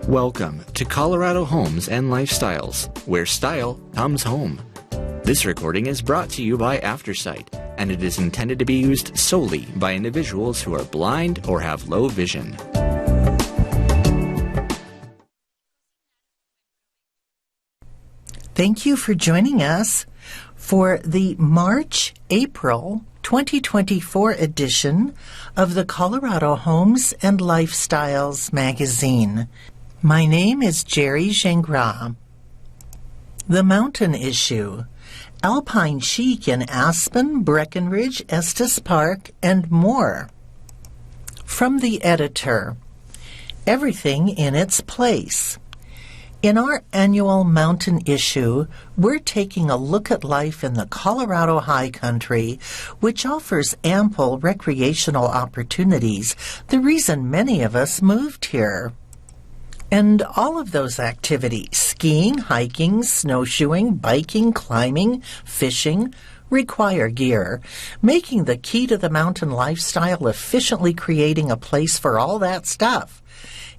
Welcome to Colorado Homes and Lifestyles, where style comes home. This recording is brought to you by Aftersight, and it is intended to be used solely by individuals who are blind or have low vision. Thank you for joining us for the March-April 2024 edition of the Colorado Homes and Lifestyles magazine. My name is Jerry Gingras. The Mountain Issue, Alpine Chic in Aspen, Breckenridge, Estes Park, and more. From the editor, everything in its place. In our annual Mountain Issue, we're taking a look at life in the Colorado High Country, which offers ample recreational opportunities, the reason many of us moved here. And all of those activities, skiing, hiking, snowshoeing, biking, climbing, fishing, require gear, making the key to the mountain lifestyle efficiently creating a place for all that stuff.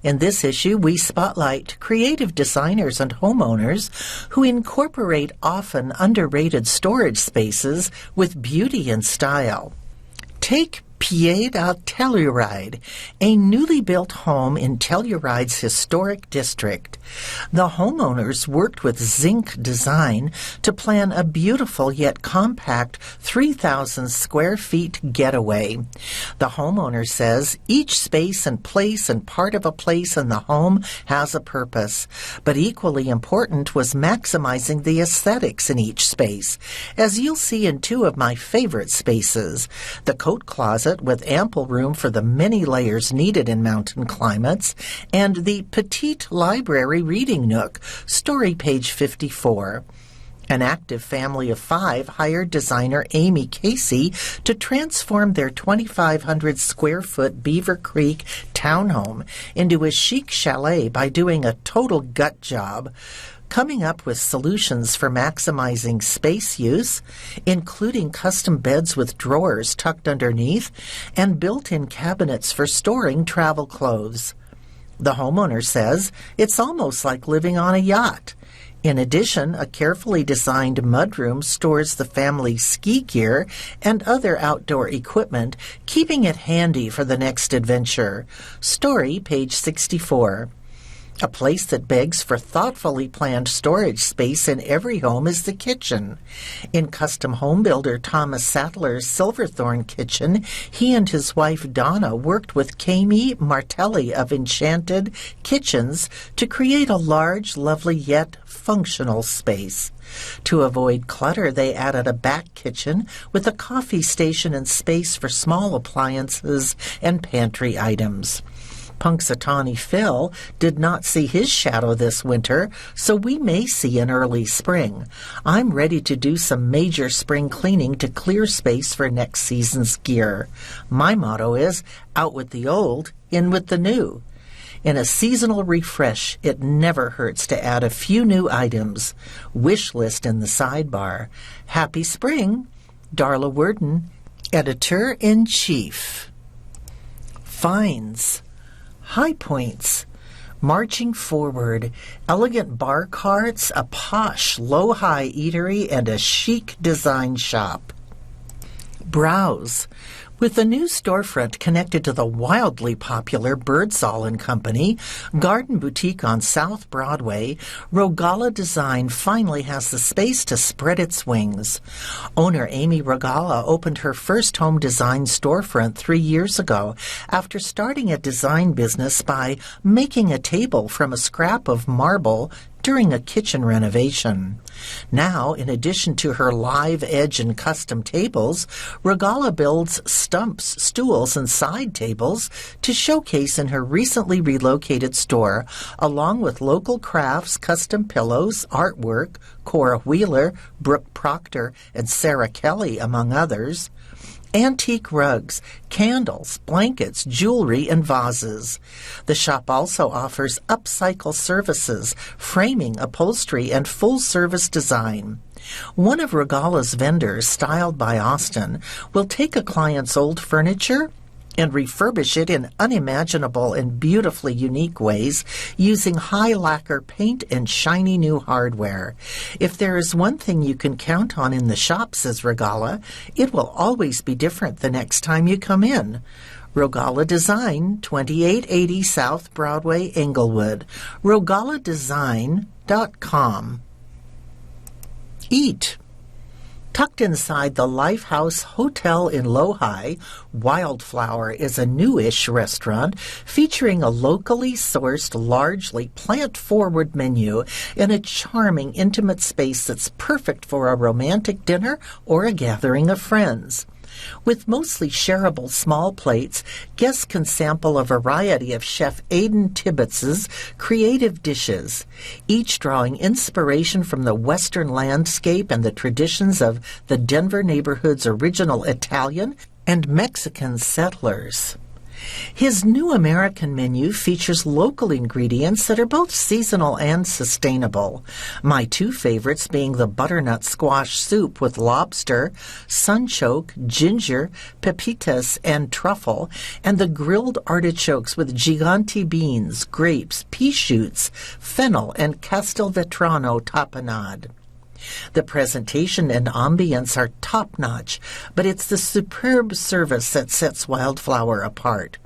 In this issue, we spotlight creative designers and homeowners who incorporate often underrated storage spaces with beauty and style. Take Pied à Telluride, a newly built home in Telluride's historic district. The homeowners worked with Zinc Design to plan a beautiful yet compact 3,000 square feet getaway. The homeowner says each space and place and part of a place in the home has a purpose, but equally important was maximizing the aesthetics in each space, as you'll see in two of my favorite spaces, the coat closet with ample room for the many layers needed in mountain climates, and the petite library reading nook, story page 54. An active family of 5 hired designer Amy Casey to transform their 2,500 square foot Beaver Creek townhome into a chic chalet by doing a total gut job, coming up with solutions for maximizing space use, including custom beds with drawers tucked underneath and built-in cabinets for storing travel clothes. The homeowner says it's almost like living on a yacht. In addition, a carefully designed mudroom stores the family's ski gear and other outdoor equipment, keeping it handy for the next adventure. Story, page 64. A place that begs for thoughtfully planned storage space in every home is the kitchen. In custom home builder Thomas Sattler's Silverthorne kitchen, he and his wife Donna worked with Kami Martelli of Enchanted Kitchens to create a large, lovely yet functional space. To avoid clutter, they added a back kitchen with a coffee station and space for small appliances and pantry items. Punxsutawney Phil did not see his shadow this winter, so we may see an early spring. I'm ready to do some major spring cleaning to clear space for next season's gear. My motto is, out with the old, in with the new. In a seasonal refresh, it never hurts to add a few new items. Wish list in the sidebar. Happy spring, Darla Worden, Editor-in-Chief. Finds. High points. Marching forward, elegant bar carts, a posh low-high eatery, and a chic design shop. Browse. With a new storefront connected to the wildly popular Birdsall & Company garden boutique on South Broadway, Rogala Design finally has the space to spread its wings. Owner Amy Rogala opened her first home design storefront 3 years ago after starting a design business by making a table from a scrap of marble during a kitchen renovation. Now, in addition to her live edge and custom tables, Rogala builds stumps, stools, and side tables to showcase in her recently relocated store, along with local crafts, custom pillows, artwork, Cora Wheeler, Brooke Proctor, and Sarah Kelly, among others. Antique rugs, candles, blankets, jewelry, and vases. The shop also offers upcycle services, framing, upholstery, and full-service design. One of Rogala's vendors, styled by Austin, will take a client's old furniture, and refurbish it in unimaginable and beautifully unique ways using high lacquer paint and shiny new hardware. If there is one thing you can count on in the shop, says Regala, it will always be different the next time you come in. Regala Design, 2880 South Broadway, Englewood. RegalaDesign.com. Eat. Tucked inside the Lifehouse Hotel in Lohi, Wildflower is a newish restaurant featuring a locally sourced, largely plant-forward menu in a charming, intimate space that's perfect for a romantic dinner or a gathering of friends. With mostly shareable small plates, guests can sample a variety of Chef Aidan Tibbitz's creative dishes, each drawing inspiration from the Western landscape and the traditions of the Denver neighborhood's original Italian and Mexican settlers. His new American menu features local ingredients that are both seasonal and sustainable. My two favorites being the butternut squash soup with lobster, sunchoke, ginger, pepitas, and truffle, and the grilled artichokes with gigante beans, grapes, pea shoots, fennel, and castelvetrano tapenade. The presentation and ambience are top-notch, but it's the superb service that sets Wildflower apart.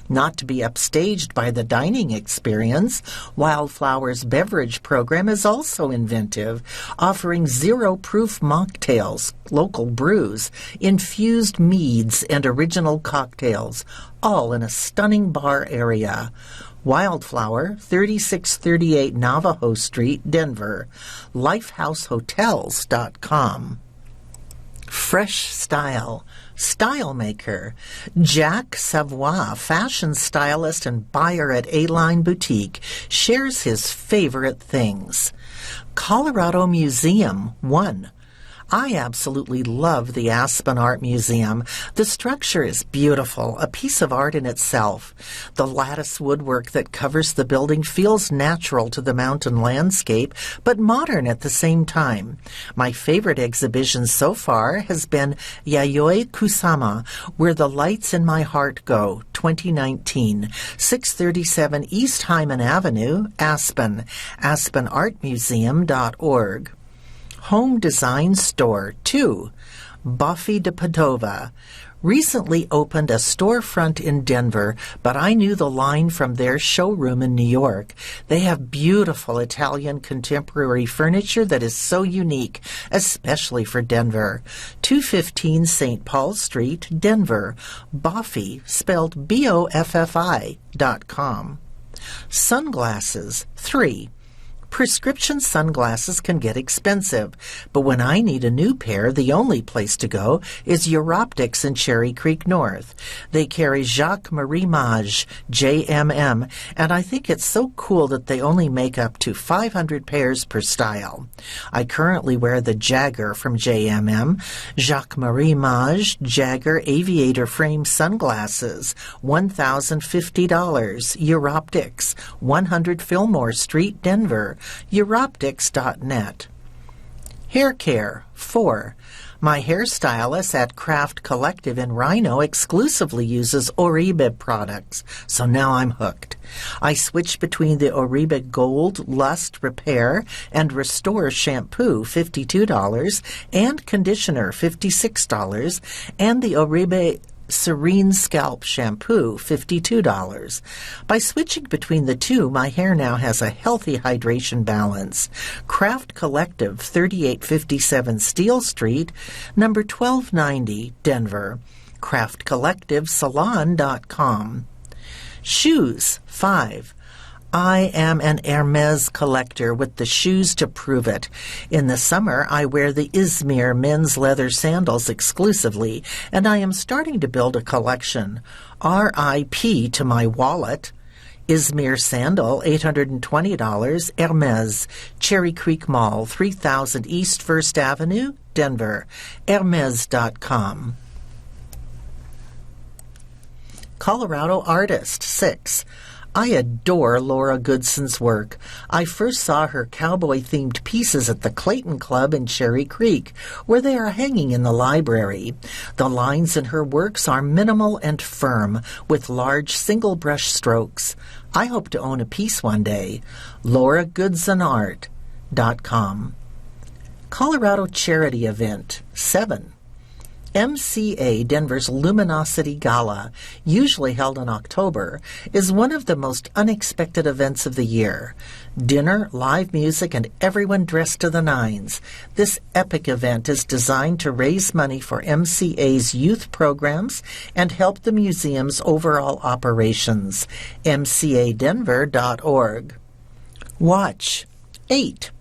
Not to be upstaged by the dining experience, Wildflower's beverage program is also inventive, offering zero-proof mocktails, local brews, infused meads, and original cocktails, all in a stunning bar area. Wildflower, 3638 Navajo Street, Denver. LifehouseHotels.com. Fresh Style. Style Maker. Jack Savoy, fashion stylist and buyer at A-Line Boutique, shares his favorite things. Colorado Museum, 1. I absolutely love the Aspen Art Museum. The structure is beautiful, a piece of art in itself. The lattice woodwork that covers the building feels natural to the mountain landscape, but modern at the same time. My favorite exhibition so far has been Yayoi Kusama, Where the Lights in My Heart Go, 2019, 637 East Hyman Avenue, Aspen, aspenartmuseum.org. Home Design Store, 2, Buffy de Padova. Recently opened a storefront in Denver, but I knew the line from their showroom in New York. They have beautiful Italian contemporary furniture that is so unique, especially for Denver. 215 St. Paul Street, Denver. Buffy, spelled BOFFI.com. Sunglasses, 3. Prescription sunglasses can get expensive, but when I need a new pair, the only place to go is Europtics in Cherry Creek North. They carry Jacques Marie Mage, JMM, and I think it's so cool that they only make up to 500 pairs per style. I currently wear the Jagger from JMM, Jacques Marie Mage Jagger Aviator Frame Sunglasses, $1,050, Europtics, 100 Fillmore Street, Denver. Europtics.net. Hair Care, 4. My hairstylist at Craft Collective in Rhino exclusively uses Oribe products, so now I'm hooked. I switch between the Oribe Gold, Lust, Repair, and Restore shampoo, $52, and conditioner, $56, and the Oribe Serene Scalp Shampoo, $52. By switching between the two, my hair now has a healthy hydration balance. Craft Collective, 3857 Steel Street, number 1290, Denver. CraftCollectiveSalon.com. Shoes, 5. I am an Hermes collector with the shoes to prove it. In the summer, I wear the Izmir men's leather sandals exclusively, and I am starting to build a collection. R.I.P. to my wallet. Izmir sandal, $820, Hermes, Cherry Creek Mall, 3000 East 1st Avenue, Denver. Hermes.com. Colorado Artist, 6. I adore Laura Goodson's work. I first saw her cowboy-themed pieces at the Clayton Club in Cherry Creek, where they are hanging in the library. The lines in her works are minimal and firm, with large single-brush strokes. I hope to own a piece one day. LauraGoodsonArt.com. Colorado Charity Event 7. MCA Denver's Luminosity Gala, usually held in October, is one of the most unexpected events of the year. Dinner, live music, and everyone dressed to the nines. This epic event is designed to raise money for MCA's youth programs and help the museum's overall operations. MCAdenver.org. Watch 8.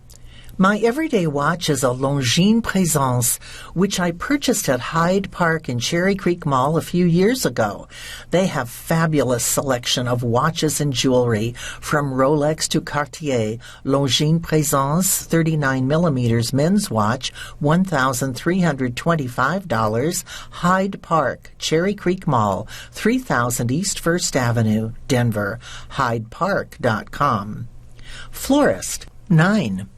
My everyday watch is a Longines Présence, which I purchased at Hyde Park in Cherry Creek Mall a few years ago. They have fabulous selection of watches and jewelry, from Rolex to Cartier. Longines Présence 39mm men's watch, $1,325. Hyde Park, Cherry Creek Mall, 3000 East 1st Avenue, Denver. HydePark.com. Florist 9.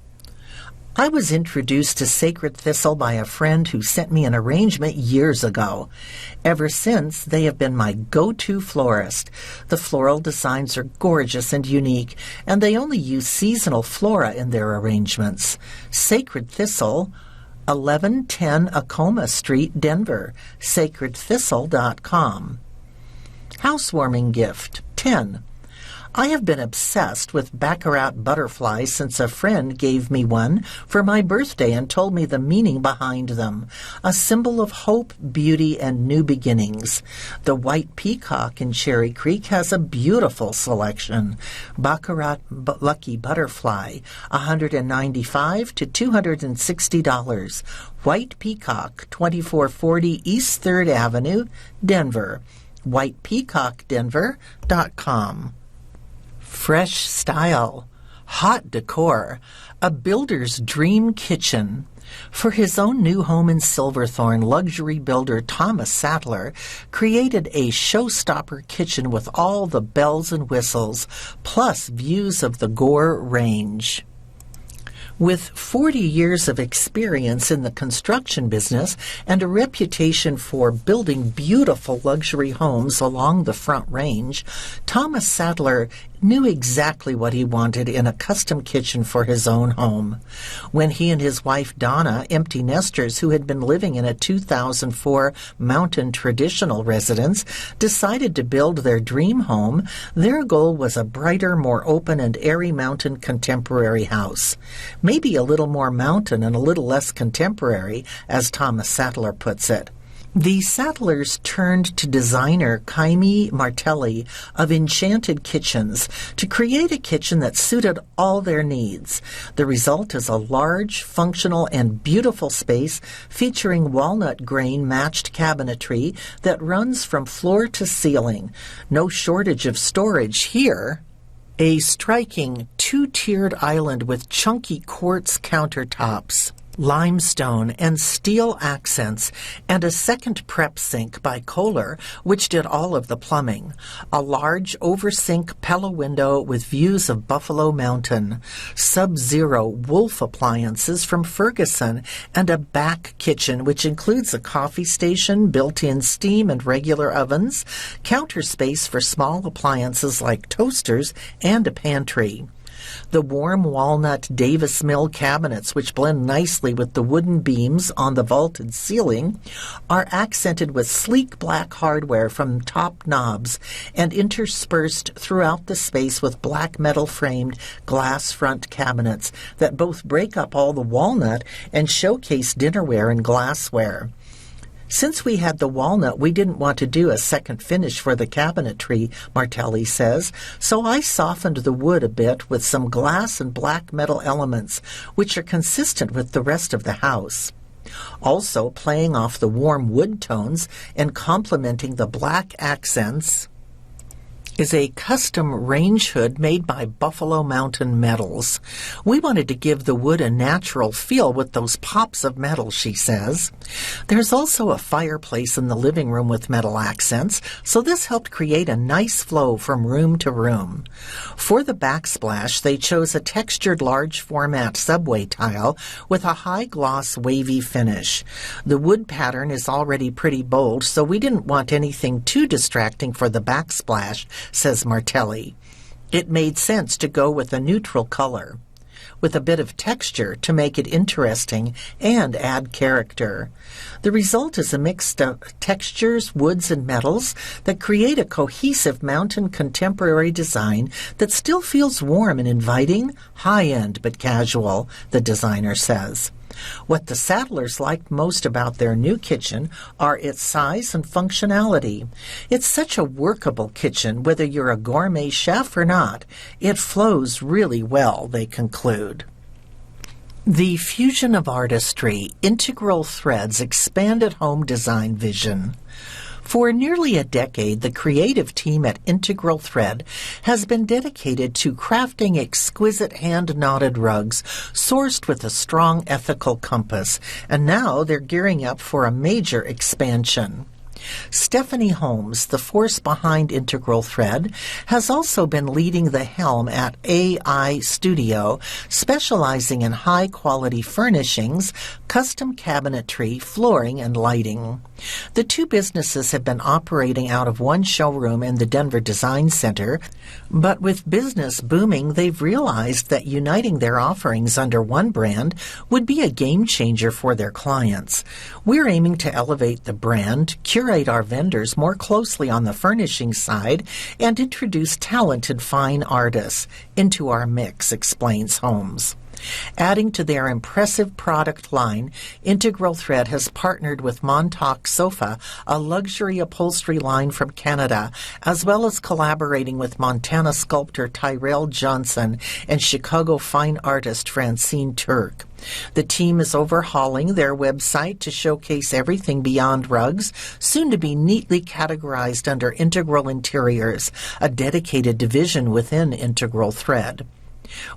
I was introduced to Sacred Thistle by a friend who sent me an arrangement years ago. Ever since, they have been my go-to florist. The floral designs are gorgeous and unique, and they only use seasonal flora in their arrangements. Sacred Thistle, 1110 Acoma Street, Denver. SacredThistle.com. Housewarming gift 10. I have been obsessed with Baccarat butterflies since a friend gave me one for my birthday and told me the meaning behind them. A symbol of hope, beauty, and new beginnings. The White Peacock in Cherry Creek has a beautiful selection. Baccarat Lucky Butterfly, $195 to $260. White Peacock, 2440 East 3rd Avenue, Denver. WhitePeacockDenver.com. Fresh style, hot decor, a builder's dream kitchen. For his own new home in Silverthorne, luxury builder Thomas Sattler created a showstopper kitchen with all the bells and whistles, plus views of the Gore Range. With 40 years of experience in the construction business and a reputation for building beautiful luxury homes along the Front Range, Thomas Sattler knew exactly what he wanted in a custom kitchen for his own home. When he and his wife Donna, empty nesters who had been living in a 2004 mountain traditional residence, decided to build their dream home, their goal was a brighter, more open and airy mountain contemporary house. Maybe a little more mountain and a little less contemporary, as Thomas Sattler puts it. The Sattlers turned to designer Kaimi Martelli of Enchanted Kitchens to create a kitchen that suited all their needs. The result is a large, functional, and beautiful space featuring walnut grain matched cabinetry that runs from floor to ceiling. No shortage of storage here. A striking two-tiered island with chunky quartz countertops, limestone and steel accents, and a second prep sink by Kohler, which did all of the plumbing. A large oversing Pella window with views of Buffalo Mountain. Sub-Zero Wolf appliances from Ferguson, and a back kitchen which includes a coffee station, built-in steam and regular ovens, counter space for small appliances like toasters, and a pantry. The warm walnut Davis Mill cabinets, which blend nicely with the wooden beams on the vaulted ceiling, are accented with sleek black hardware from top knobs and interspersed throughout the space with black metal-framed glass front cabinets that both break up all the walnut and showcase dinnerware and glassware. Since we had the walnut, we didn't want to do a second finish for the cabinetry, Martelli says, so I softened the wood a bit with some glass and black metal elements, which are consistent with the rest of the house. Also, playing off the warm wood tones and complementing the black accents, is a custom range hood made by Buffalo Mountain Metals. We wanted to give the wood a natural feel with those pops of metal, she says. There's also a fireplace in the living room with metal accents, so this helped create a nice flow from room to room. For the backsplash, they chose a textured large format subway tile with a high gloss wavy finish. The wood pattern is already pretty bold, so we didn't want anything too distracting for the backsplash, says Martelli. It made sense to go with a neutral color, with a bit of texture to make it interesting and add character. The result is a mix of textures, woods, and metals that create a cohesive mountain contemporary design that still feels warm and inviting, high-end but casual, the designer says. What the Sadlers liked most about their new kitchen are its size and functionality. It's such a workable kitchen, whether you're a gourmet chef or not. It flows really well, they conclude. The fusion of artistry, Integral Thread's expanded home design vision. For nearly a decade, the creative team at Integral Thread has been dedicated to crafting exquisite hand-knotted rugs sourced with a strong ethical compass, and now they're gearing up for a major expansion. Stephanie Holmes, the force behind Integral Thread, has also been leading the helm at AI Studio, specializing in high-quality furnishings, custom cabinetry, flooring, and lighting. The two businesses have been operating out of one showroom in the Denver Design Center, but with business booming, they've realized that uniting their offerings under one brand would be a game-changer for their clients. We're aiming to elevate the brand, curate our vendors more closely on the furnishing side, and introduce talented fine artists into our mix, explains Holmes. Adding to their impressive product line, Integral Thread has partnered with Montauk Sofa, a luxury upholstery line from Canada, as well as collaborating with Montana sculptor Tyrell Johnson and Chicago fine artist Francine Turk. The team is overhauling their website to showcase everything beyond rugs, soon to be neatly categorized under Integral Interiors, a dedicated division within Integral Thread.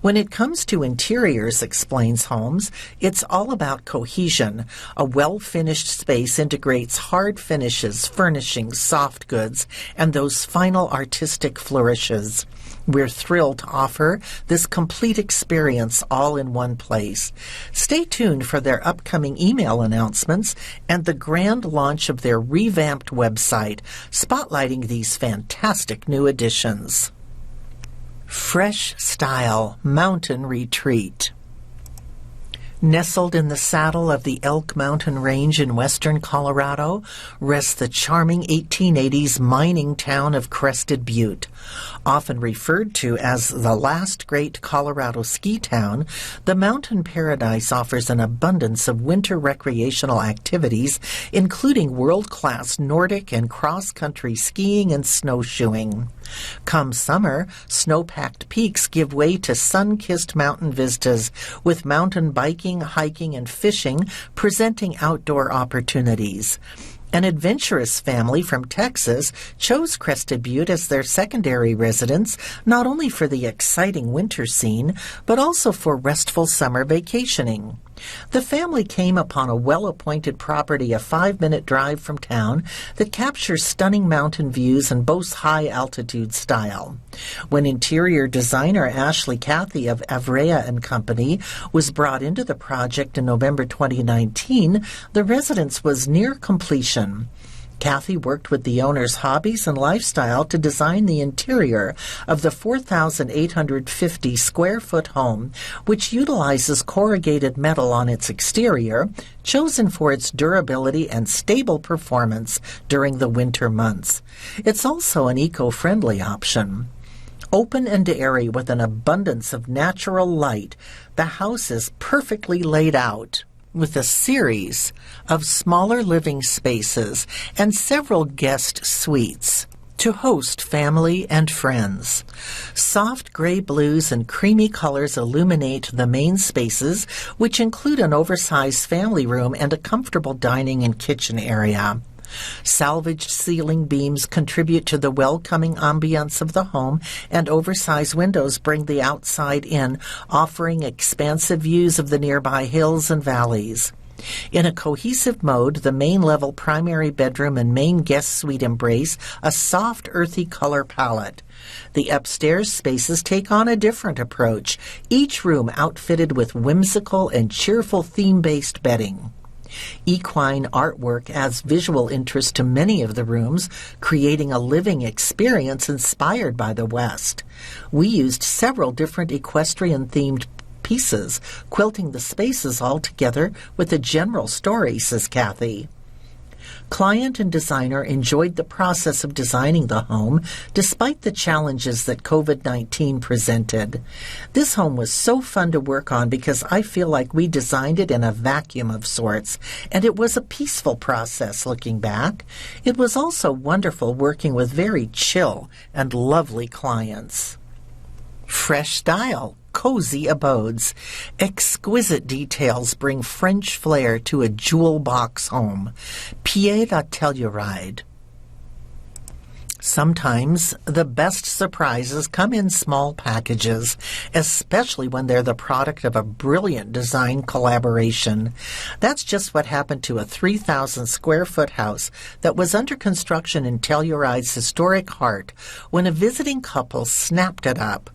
When it comes to interiors, explains Holmes, it's all about cohesion. A well-finished space integrates hard finishes, furnishings, soft goods, and those final artistic flourishes. We're thrilled to offer this complete experience all in one place. Stay tuned for their upcoming email announcements and the grand launch of their revamped website, spotlighting these fantastic new additions. Fresh Style Mountain Retreat. Nestled in the saddle of the Elk Mountain Range in western Colorado rests the charming 1880s mining town of Crested Butte. Often referred to as the last great Colorado ski town, the mountain paradise offers an abundance of winter recreational activities, including world-class Nordic and cross-country skiing and snowshoeing. Come summer, snow-packed peaks give way to sun-kissed mountain vistas, with mountain biking, hiking, and fishing presenting outdoor opportunities. An adventurous family from Texas chose Crested Butte as their secondary residence, not only for the exciting winter scene, but also for restful summer vacationing. The family came upon a well-appointed property a 5-minute drive from town that captures stunning mountain views and boasts high-altitude style. When interior designer Ashley Cathy of Avrea & Company was brought into the project in November 2019, the residence was near completion. Cathy worked with the owner's hobbies and lifestyle to design the interior of the 4,850 square foot home, which utilizes corrugated metal on its exterior, chosen for its durability and stable performance during the winter months. It's also an eco-friendly option. Open and airy with an abundance of natural light, the house is perfectly laid out, with a series of smaller living spaces and several guest suites to host family and friends. Soft gray blues and creamy colors illuminate the main spaces, which include an oversized family room and a comfortable dining and kitchen area. Salvaged ceiling beams contribute to the welcoming ambiance of the home, and oversized windows bring the outside in, offering expansive views of the nearby hills and valleys. In a cohesive mode, the main level primary bedroom and main guest suite embrace a soft, earthy color palette. The upstairs spaces take on a different approach, each room outfitted with whimsical and cheerful theme-based bedding. Equine artwork adds visual interest to many of the rooms, creating a living experience inspired by the West. We used several different equestrian-themed pieces, quilting the spaces all together with a general story, says Kathy. Client and designer enjoyed the process of designing the home despite the challenges that COVID-19 presented. This home was so fun to work on because I feel like we designed it in a vacuum of sorts, and it was a peaceful process looking back. It was also wonderful working with very chill and lovely clients. Fresh style. Cozy abodes. Exquisite details bring French flair to a jewel box home. Pied à Telluride. Sometimes the best surprises come in small packages, especially when they're the product of a brilliant design collaboration. That's just what happened to a 3,000 square foot house that was under construction in Telluride's historic heart when a visiting couple snapped it up.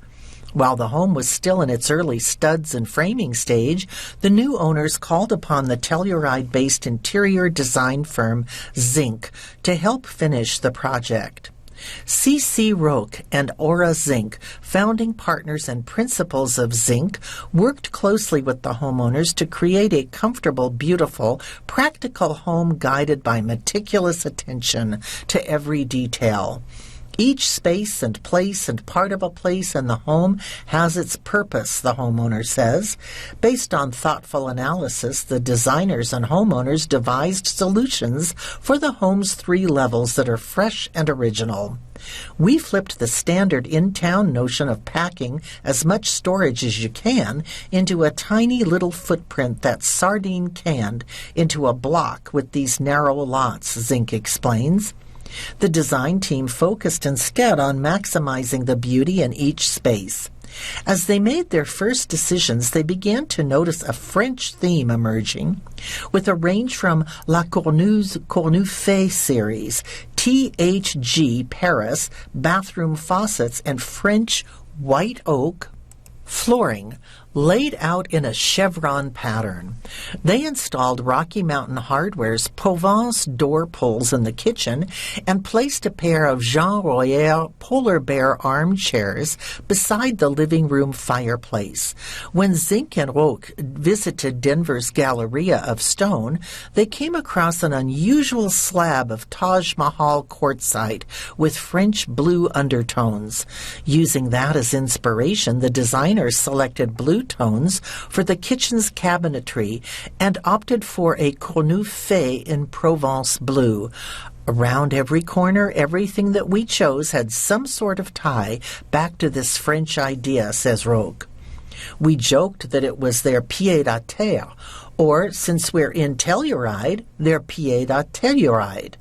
While the home was still in its early studs and framing stage, the new owners called upon the Telluride-based interior design firm Zinc to help finish the project. C.C. Roque and Aura Zinc, founding partners and principals of Zinc, worked closely with the homeowners to create a comfortable, beautiful, practical home guided by meticulous attention to every detail. Each space and place and part of a place in the home has its purpose, the homeowner says. Based on thoughtful analysis, the designers and homeowners devised solutions for the home's 3 levels that are fresh and original. We flipped the standard in-town notion of packing as much storage as you can into a tiny little footprint that's sardine canned into a block with these narrow lots, Zinc explains. The design team focused instead on maximizing the beauty in each space. As they made their first decisions, they began to notice a French theme emerging, with a range from La Cornufay series, THG Paris, bathroom faucets, and French white oak flooring laid out in a chevron pattern. They installed Rocky Mountain Hardware's Provence door pulls in the kitchen and placed a pair of Jean Royer polar bear armchairs beside the living room fireplace. When Zinc and Roque visited Denver's Galleria of Stone, they came across an unusual slab of Taj Mahal quartzite with French blue undertones. Using that as inspiration, the designers selected blue tones for the kitchen's cabinetry and opted for a Cornufay in Provence blue. Around every corner, everything that we chose had some sort of tie back to this French idea, says Roque. We joked that it was their pied à terre, or, since we're in Telluride, their pied à Telluride.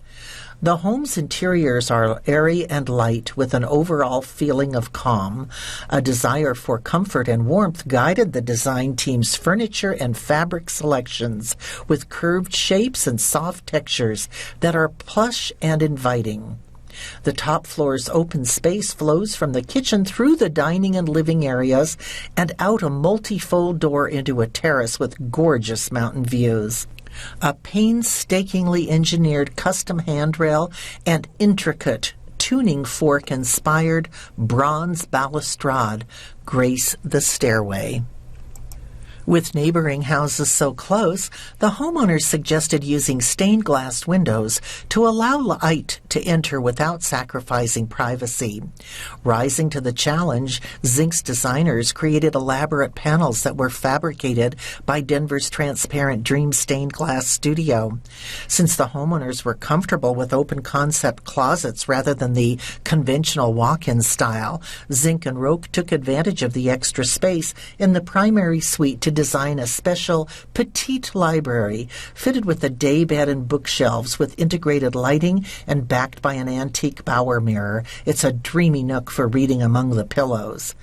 The home's interiors are airy and light with an overall feeling of calm. A desire for comfort and warmth guided the design team's furniture and fabric selections with curved shapes and soft textures that are plush and inviting. The top floor's open space flows from the kitchen through the dining and living areas and out a multi-fold door into a terrace with gorgeous mountain views. A painstakingly engineered custom handrail and intricate tuning fork-inspired bronze balustrade grace the stairway. With neighboring houses so close, the homeowners suggested using stained glass windows to allow light to enter without sacrificing privacy. Rising to the challenge, Zinc's designers created elaborate panels that were fabricated by Denver's Transparent Dream Stained Glass Studio. Since the homeowners were comfortable with open-concept closets rather than the conventional walk-in style, Zinc and Roque took advantage of the extra space in the primary suite to to design a special petite library fitted with a daybed and bookshelves with integrated lighting and backed by an antique bower mirror. It's a dreamy nook for reading among the pillows.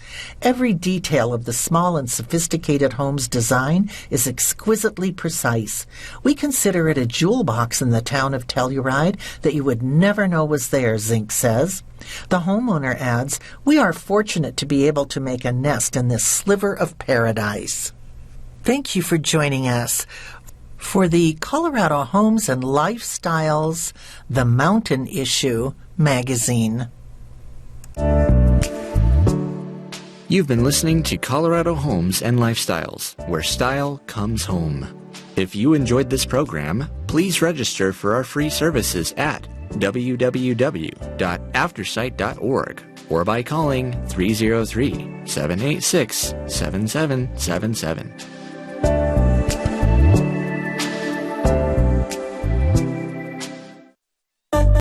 Every detail of the small and sophisticated home's design is exquisitely precise. We consider it a jewel box in the town of Telluride that you would never know was there, Zink says. The homeowner adds, "We are fortunate to be able to make a nest in this sliver of paradise." Thank you for joining us for the Colorado Homes and Lifestyles The Mountain Issue magazine. You've been listening to Colorado Homes and Lifestyles, where style comes home. If you enjoyed this program, please register for our free services at www.aftersight.org or by calling 303-786-7777.